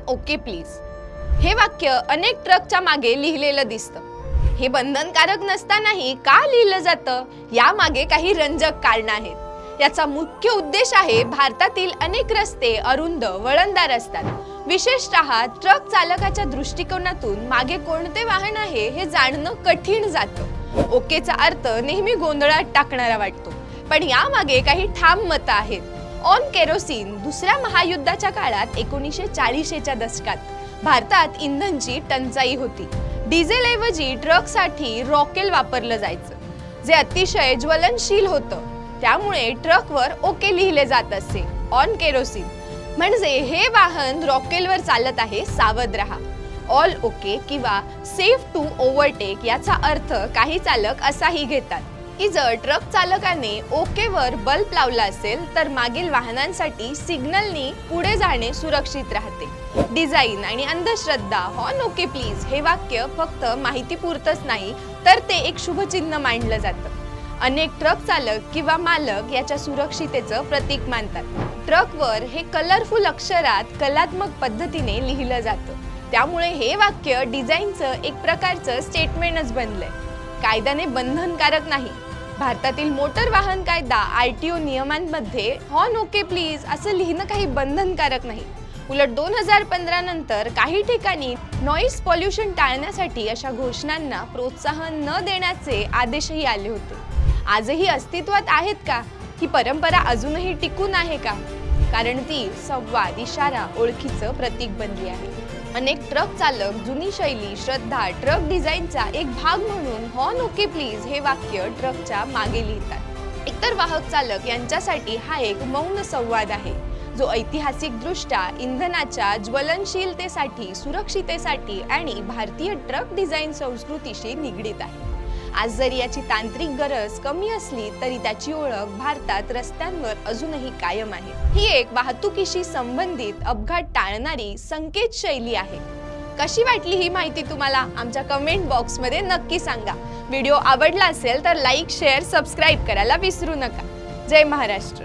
Okay please हे वाक्य अनेक ट्रकच्या मागे लिहिलेलं दिसतं। हे बंधनकारक नसतानाही का लिहिलं जातं यामागे काही रंजक कारणं आहेत। याचा मुख्य उद्देश आहे भारतातील अनेक रस्ते अरुंद वळणदार असतात, विशेषतः ट्रक चालकाच्या दृष्टिकोनातून मागे कोणते वाहन आहे हे जाणणं कठीण जातं। ओकेचा अर्थ नेहमी गोंधळात टाकणारा वाटतो, पण यामागे काही ठाम मतं आहेत। ऑन केरोसिन दुसऱ्या महायुद्धाच्या काळात 1940च्या दशकात भारतात इंधनची टंचाई होती। डिझेलऐवजी ट्रकसाठी रॉकेल वापरलं जायचं, जे अतिशय ज्वलनशील होतं। त्यामुळे ट्रकवर ओके लिहिले जात असे, ऑन केरोसिन, म्हणजे हे वाहन रॉकेलवर चालत आहे, सावध रहा। ऑल ओके किंवा सेफ टू ओव्हरटेक याचा अर्थ काही चालक असाही घेतात की जर ट्रक चालकाने ओकेवर बल्ब लावला असेल तर मागील वाहनांसाठी सिग्नलनी पुढे जाणे सुरक्षित राहते। डिझाईन आणि अंधश्रद्धा ऑन ओके प्लीज हे वाक्य फक्त माहितीपुरतंच नाही तर ते एक शुभचिन्ह मानलं जातं। अनेक ट्रक चालक किंवा मालक याच्या सुरक्षितेचं प्रतीक मानतात। ट्रकवर हे कलरफुल अक्षरात कलात्मक पद्धतीने लिहिलं जातं, त्यामुळे हे वाक्य डिझाईनचं एक प्रकारचं स्टेटमेंटच बनलंय। कायद्याने बंधनकारक नाही। भारतातील मोटर वाहन कायदा आरटीओ नियमांमध्ये ऑन ओके प्लीज असं लिहिणं काही बंधनकारक नाही। उलट 2015 नंतर काही ठिकाणी नॉईज पॉल्युशन टाळण्यासाठी अशा घोषणांना प्रोत्साहन न देण्याचे आदेशही आले होते। आजही अस्तित्वात आहेत का? ही परंपरा अजूनही टिकून आहे का? कारण ती संवाद, इशारा, ओळखीचं प्रतीक बनली आहे। अनेक ट्रक चालक जुनी शैली, श्रद्धा, ट्रक डिझाईनचा एक भाग म्हणून ऑन ओके प्लीज हे वाक्य ट्रकच्या मागे लिहितात। इतर वाहक चालक यांच्यासाठी हा एक मौन संवाद आहे, जो ऐतिहासिकदृष्ट्या इंधनाच्या ज्वलनशीलतेसाठी, सुरक्षितेसाठी आणि भारतीय ट्रक डिझाईन संस्कृतीशी निगडित आहे। आज जरी याची तांत्रिक गरज कमी असली तरी त्याची ओळख भारतात रस्त्यांवर अजूनही कायम आहे। ही एक वाहतुकीशी संबंधित अपघात टाळणारी संकेत शैली आहे। कशी वाटली ही माहिती तुम्हाला? आमच्या कमेंट बॉक्समध्ये नक्की सांगा। व्हिडिओ आवडला असेल तर लाईक, शेअर, सबस्क्राईब करायला विसरू नका। जय महाराष्ट्र।